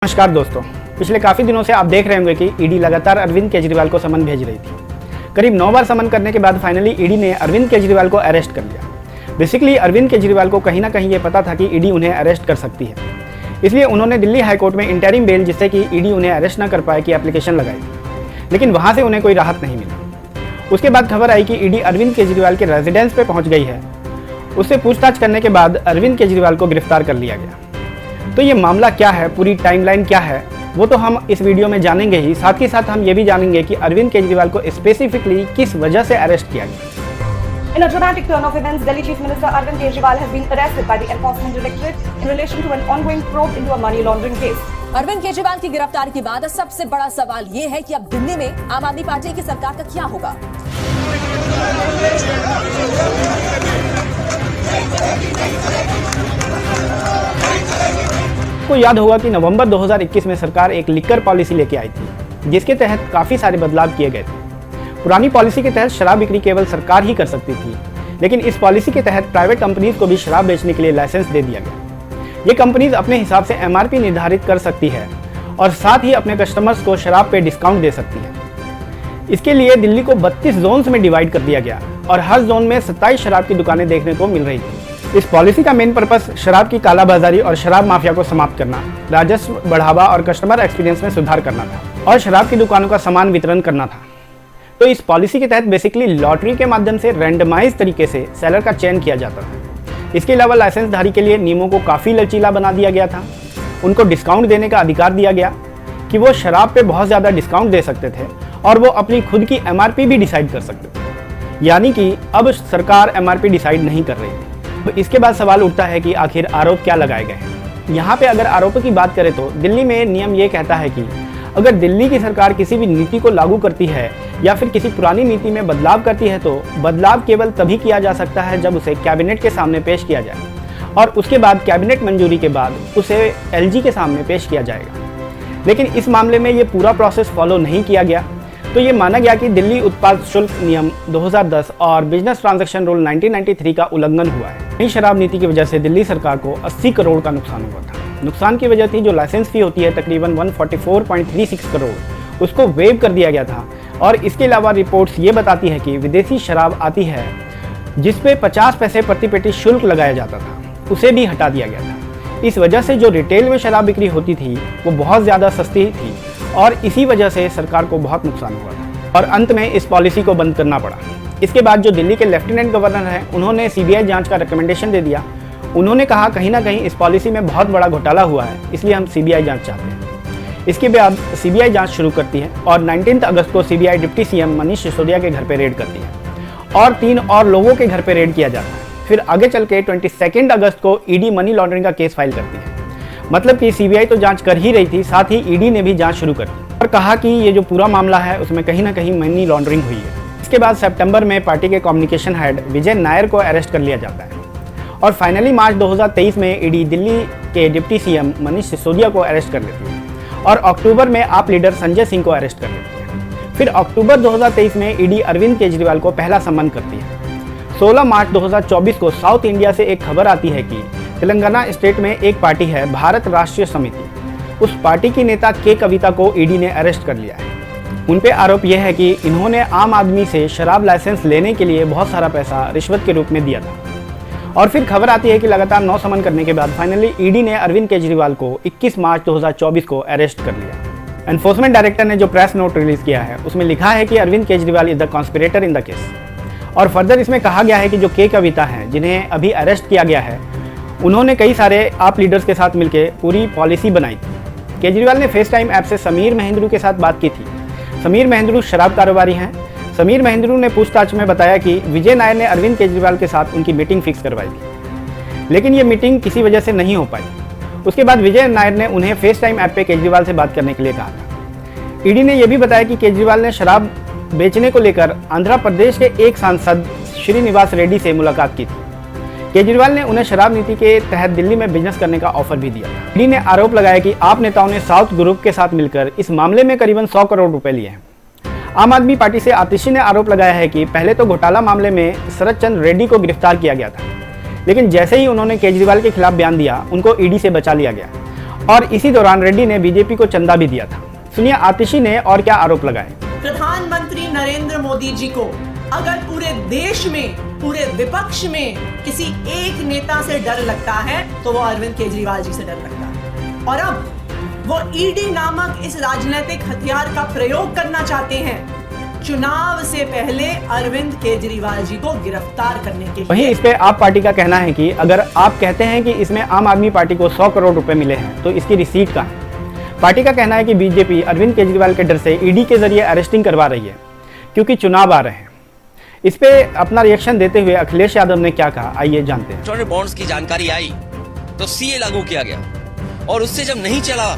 नमस्कार दोस्तों, पिछले काफ़ी दिनों से आप देख रहे होंगे कि ईडी लगातार अरविंद केजरीवाल को समन भेज रही थी। करीब 9 बार समन करने के बाद फाइनली ईडी ने अरविंद केजरीवाल को अरेस्ट कर लिया। बेसिकली अरविंद केजरीवाल को कहीं ना कहीं ये पता था कि ईडी उन्हें अरेस्ट कर सकती है, इसलिए उन्होंने दिल्ली हाईकोर्ट में इंटरिम बेल, जिससे कि ईडी उन्हें अरेस्ट न कर पाए, की एप्लीकेशन लगाई, लेकिन वहाँ से उन्हें कोई राहत नहीं मिली। उसके बाद खबर आई कि ईडी अरविंद केजरीवाल के रेजिडेंस पे पहुँच गई है। उससे पूछताछ करने के बाद अरविंद केजरीवाल को गिरफ्तार कर लिया गया। तो ये मामला क्या है, पूरी टाइमलाइन क्या है, वो तो हम इस वीडियो में जानेंगे ही। साथ ही साथ हम ये भी जानेंगे कि अरविंद केजरीवाल को स्पेसिफिकली किस वजह से अरेस्ट किया गया। In a dramatic turn of events, Delhi Chief Minister Arvind Kejriwal has been arrested by the Enforcement Directorate in relation to an ongoing probe into a money laundering case. Arvind Kejriwal की गिरफ्तारी के बाद सबसे बड़ा सवाल ये है कि अब दिल्ली में आम आदमी पार्टी की सरकार का क्या होगा। को याद होगा कि नवंबर 2021 में सरकार एक लिकर पॉलिसी लेके आई थी, जिसके तहत काफ़ी सारे बदलाव किए गए थे। पुरानी पॉलिसी के तहत शराब बिक्री केवल सरकार ही कर सकती थी, लेकिन इस पॉलिसी के तहत प्राइवेट कंपनीज को भी शराब बेचने के लिए लाइसेंस दे दिया गया। ये कंपनीज अपने हिसाब से एमआरपी निर्धारित कर सकती है और साथ ही अपने कस्टमर्स को शराब पे डिस्काउंट दे सकती है। इसके लिए दिल्ली को 32 जोन्स में डिवाइड कर दिया गया और हर जोन में 27 शराब की दुकानें देखने को मिल रही थी। इस पॉलिसी का मेन पर्पस शराब की कालाबाजारी और शराब माफिया को समाप्त करना, राजस्व बढ़ावा और कस्टमर एक्सपीरियंस में सुधार करना था और शराब की दुकानों का समान वितरण करना था। तो इस पॉलिसी के तहत बेसिकली लॉटरी के माध्यम से रैंडमाइज तरीके से सेलर का चयन किया जाता था। इसके अलावा लाइसेंसधारी के लिए नियमों को काफ़ी लचीला बना दिया गया था। उनको डिस्काउंट देने का अधिकार दिया गया कि वो शराब पे बहुत ज़्यादा डिस्काउंट दे सकते थे और वो अपनी खुद की एमआरपी भी डिसाइड कर सकते थे, यानी कि अब सरकार एमआरपी डिसाइड नहीं कर रही थी। तो इसके बाद सवाल उठता है कि आखिर आरोप क्या लगाए गए हैं। यहाँ पे अगर आरोपों की बात करें तो दिल्ली में नियम ये कहता है कि अगर दिल्ली की सरकार किसी भी नीति को लागू करती है या फिर किसी पुरानी नीति में बदलाव करती है, तो बदलाव केवल तभी किया जा सकता है जब उसे कैबिनेट के सामने पेश किया जाए और उसके बाद कैबिनेट मंजूरी के बाद उसे एलजी के सामने पेश किया जाएगा। लेकिन इस मामले में ये पूरा प्रोसेस फॉलो नहीं किया गया, तो ये माना गया कि दिल्ली उत्पाद शुल्क नियम 2010 और बिजनेस ट्रांजैक्शन रूल 1993 का उल्लंघन हुआ है। नई शराब नीति की वजह से दिल्ली सरकार को 80 करोड़ का नुकसान हुआ था। नुकसान की वजह थी जो लाइसेंस फी होती है तकरीबन 144.36 करोड़, उसको वेव कर दिया गया था। और इसके अलावा रिपोर्ट्स ये बताती है कि विदेशी शराब आती है जिस पे 50 पैसे प्रति पेटी शुल्क लगाया जाता था, उसे भी हटा दिया गया था। इस वजह से जो रिटेल में शराब बिक्री होती थी वो बहुत ज़्यादा सस्ती थी और इसी वजह से सरकार को बहुत नुकसान हुआ था और अंत में इस पॉलिसी को बंद करना पड़ा। इसके बाद जो दिल्ली के लेफ्टिनेंट गवर्नर हैं, उन्होंने सीबीआई जांच का रिकमेंडेशन दे दिया। उन्होंने कहा कहीं ना कहीं इस पॉलिसी में बहुत बड़ा घोटाला हुआ है, इसलिए हम सीबीआई जांच चाहते हैं। इसके बाद सीबीआई जांच शुरू करती है और 19 अगस्त को CBI deputy CM Manish Sisodia के घर पर रेड करती है और 3 और लोगों के घर पर रेड किया जाता है। फिर आगे चल के 22 अगस्त को ईडी मनी लॉन्ड्रिंग का केस फाइल करती है। मतलब कि सीबीआई तो जांच कर ही रही थी, साथ ही ईडी ने भी जांच शुरू कर दी और कहा कि ये जो पूरा मामला है उसमें कहीं ना कहीं मनी लॉन्ड्रिंग हुई है। इसके बाद सितंबर में पार्टी के कम्युनिकेशन हेड विजय नायर को अरेस्ट कर लिया जाता है और फाइनली मार्च 2023 में ईडी दिल्ली के डिप्टी सीएम मनीष सिसोदिया को अरेस्ट कर लेती है और अक्टूबर में आप लीडर संजय सिंह को अरेस्ट कर लेती है। फिर अक्टूबर 2023 में ईडी अरविंद केजरीवाल को पहला सम्मन करती है। 16 मार्च 2024 को साउथ इंडिया से एक खबर आती है कि तेलंगाना स्टेट में एक पार्टी है भारत राष्ट्रीय समिति, उस पार्टी की नेता के कविता को ईडी ने अरेस्ट कर लिया है। उन पे आरोप यह है कि इन्होंने आम आदमी से शराब लाइसेंस लेने के लिए बहुत सारा पैसा रिश्वत के रूप में दिया था। और फिर खबर आती है कि लगातार 9 समन करने के बाद फाइनली ईडी ने अरविंद केजरीवाल को 21 मार्च 2024 को अरेस्ट कर लिया। एनफोर्समेंट डायरेक्टर ने जो प्रेस नोट रिलीज किया है उसमें लिखा है कि Arvind Kejriwal is the conspirator in the case. और फर्दर इसमें कहा गया है कि जो के कविता हैं जिन्हें अभी अरेस्ट किया गया है, उन्होंने कई सारे आप लीडर्स के साथ मिलकर पूरी पॉलिसी बनाई थी। केजरीवाल ने फेस टाइम ऐप से समीर महेंद्रू के साथ बात की थी। समीर महेंद्रू शराब कारोबारी हैं। समीर महेंद्रू ने पूछताछ में बताया कि विजय नायर ने अरविंद केजरीवाल के साथ उनकी मीटिंग फिक्स करवाई थी, लेकिन ये मीटिंग किसी वजह से नहीं हो पाई। उसके बाद विजय नायर ने उन्हें फेस टाइम ऐप पे केजरीवाल से बात करने के लिए कहा था। ईडी ने यह भी बताया कि केजरीवाल ने शराब बेचने को लेकर आंध्र प्रदेश के एक सांसद श्रीनिवास रेड्डी से मुलाकात की थी। केजरीवाल ने उन्हें शराब नीति के तहत दिल्ली में बिजनेस करने का ऑफर भी दिया। ईडी ने आरोप लगाया कि आप नेताओं ने साउथ ग्रुप के साथ मिलकर इस मामले में करीबन 100 करोड़ रुपए लिए हैं। आम आदमी पार्टी से आतिशी ने आरोप लगाया है कि पहले तो घोटाला मामले में शरद चंद्र रेड्डी को गिरफ्तार किया गया था, लेकिन जैसे ही उन्होंने केजरीवाल के खिलाफ बयान दिया, उनको ईडी से बचा लिया गया और इसी दौरान रेड्डी ने बीजेपी को चंदा भी दिया था। सुनिए आतिशी ने और क्या आरोप लगाए। प्रधानमंत्री नरेंद्र मोदी जी को अगर पूरे देश में, पूरे विपक्ष में किसी एक नेता से डर लगता है तो वो अरविंद केजरीवाल जी से डर लगता है। और अब वो ईडी नामक इस राजनीतिक हथियार का प्रयोग करना चाहते हैं चुनाव से पहले अरविंद केजरीवाल जी को गिरफ्तार करने के लिए। वहीं इस पे आप पार्टी का कहना है कि अगर आप कहते हैं कि इसमें आम आदमी पार्टी को 100 करोड़ रुपए मिले हैं तो इसकी रिसीट कहाँ है। पार्टी का कहना है कि बीजेपी अरविंद केजरीवाल के डर से ईडी के जरिए अरेस्टिंग करवा रही है क्योंकि चुनाव आ रहे हैं। इस पे अपना रिएक्शन देते हुए अखिलेश यादव ने क्या कहा, आइए जानते हैं। इलेक्ट्रॉनिक बॉन्ड्स की जानकारी आई तो सीए लागू किया गया और उससे जब नहीं चला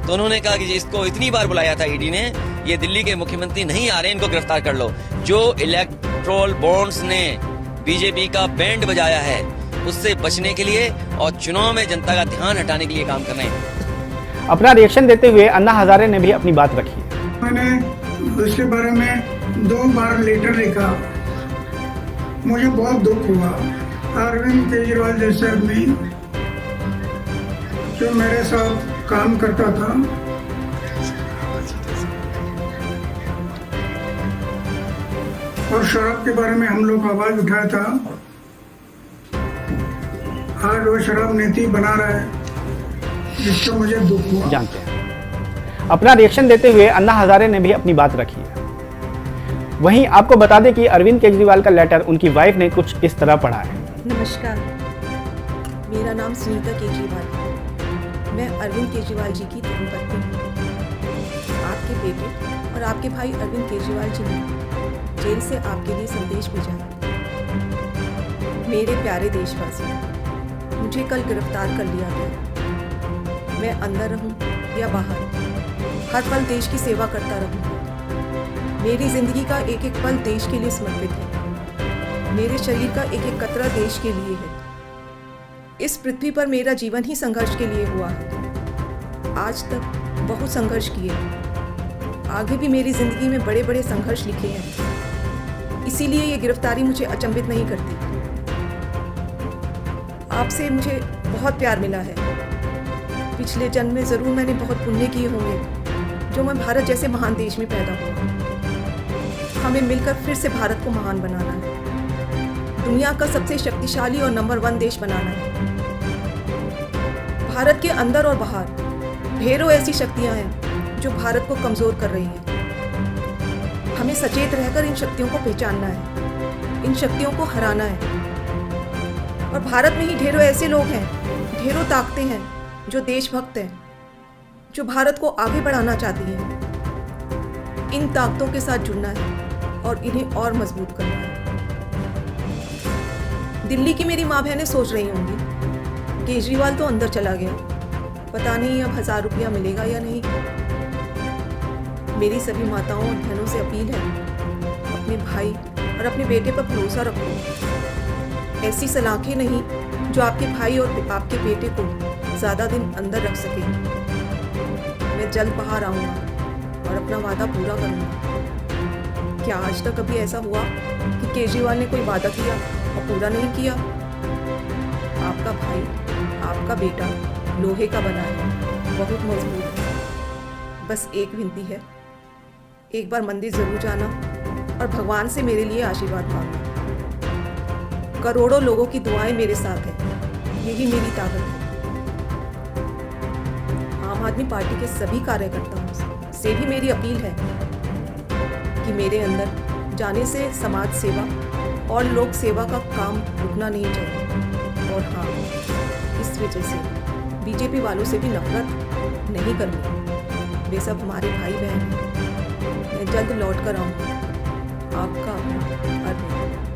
तो उन्होंने कहा कि इसको इतनी बार बुलाया था ईडी ने, ये दिल्ली के मुख्यमंत्री नहीं आ रहे, इनको गिरफ्तार कर लो। जो इलेक्ट्रोल बॉन्ड्स ने बीजेपी का बैंड बजाया है उससे बचने के लिए और चुनाव में जनता का ध्यान हटाने के लिए काम कर रहे हैं। अपना रिएक्शन देते हुए अन्ना हजारे ने भी अपनी बात रखी। मैंने उसके बारे में 2 बार लेटर लिखा, मुझे बहुत दुख हुआ। अरविंद केजरीवाल जैसे आदमी जो मेरे साथ काम करता था, और शराब के बारे में हम लोग आवाज उठाया था, आज वो शराब नीति बना रहा है, जिससे मुझे दुख हुआ। जानते हैं। अपना रिएक्शन देते हुए अन्ना हजारे ने भी अपनी बात रखी है। वहीं आपको बता दें कि अरविंद केजरीवाल का लेटर उनकी वाइफ ने कुछ इस तरह पढ़ा है। नमस्कार, मेरा नाम सुनीता केजरीवाल है। मैं अरविंद केजरीवाल जी की धर्मपत्नी हूँ। आपके बेटे और आपके भाई अरविंद केजरीवाल जी ने जेल से आपके लिए संदेश भेजा है। मेरे प्यारे देशवासियों, मुझे कल गिरफ्तार कर लिया गया। मैं अंदर रहूं या बाहर, हर पल देश की सेवा करता रहूंगा। मेरी जिंदगी का एक एक पल देश के लिए समर्पित है। मेरे शरीर का एक एक कतरा देश के लिए है। इस पृथ्वी पर मेरा जीवन ही संघर्ष के लिए हुआ है। आज तक बहुत संघर्ष किए, आगे भी मेरी जिंदगी में बड़े बड़े संघर्ष लिखे हैं। इसीलिए ये गिरफ्तारी मुझे अचंभित नहीं करती। आपसे मुझे बहुत प्यार मिला है। पिछले जन्म में जरूर मैंने बहुत पुण्य किए होंगे जो मैं भारत जैसे महान देश में पैदा हुआ। हमें मिलकर फिर से भारत को महान बनाना है, दुनिया का सबसे शक्तिशाली और नंबर 1 देश बनाना है। भारत के अंदर और बाहर ढेरों ऐसी शक्तियां हैं जो भारत को कमजोर कर रही हैं। हमें सचेत रहकर इन शक्तियों को पहचानना है, इन शक्तियों को हराना है। और भारत में ही ढेरों ऐसे लोग हैं, ढेरों ताकतें हैं जो देशभक्त हैं, जो भारत को आगे बढ़ाना चाहती हैं। इन ताकतों के साथ जुड़ना है और इन्हें और मजबूत करना है। दिल्ली की मेरी माँ बहनें सोच रही होंगी, केजरीवाल तो अंदर चला गया, पता नहीं अब 1000 रुपया मिलेगा या नहीं। मेरी सभी माताओं और बहनों से अपील है, अपने भाई और अपने बेटे पर भरोसा रखो। ऐसी सलाखें नहीं जो आपके भाई और आपके बेटे को ज़्यादा दिन अंदर रख सके। मैं जल्द बाहर आऊँगा और अपना वादा पूरा करूँगा। क्या आज तक कभी ऐसा हुआ कि केजरीवाल ने कोई वादा किया और पूरा नहीं किया? आपका भाई, आपका बेटा लोहे का बना है, बहुत मजबूत है। बस एक विनती है, एक बार मंदिर जरूर जाना और भगवान से मेरे लिए आशीर्वाद मांगना। करोड़ों लोगों की दुआएं मेरे साथ हैं, यही मेरी ताकत है। आम आदमी पार्टी के सभी कार्यकर्ताओं से भी मेरी अपील है कि मेरे अंदर जाने से समाज सेवा और लोक सेवा का काम रुकना नहीं चाहिए। और हाँ, इस वजह से बीजेपी वालों से भी नफरत नहीं करनी। वे सब हमारे भाई बहन हैं। मैं जल्द लौट कर आऊँगा। आपका अपना अरविंद।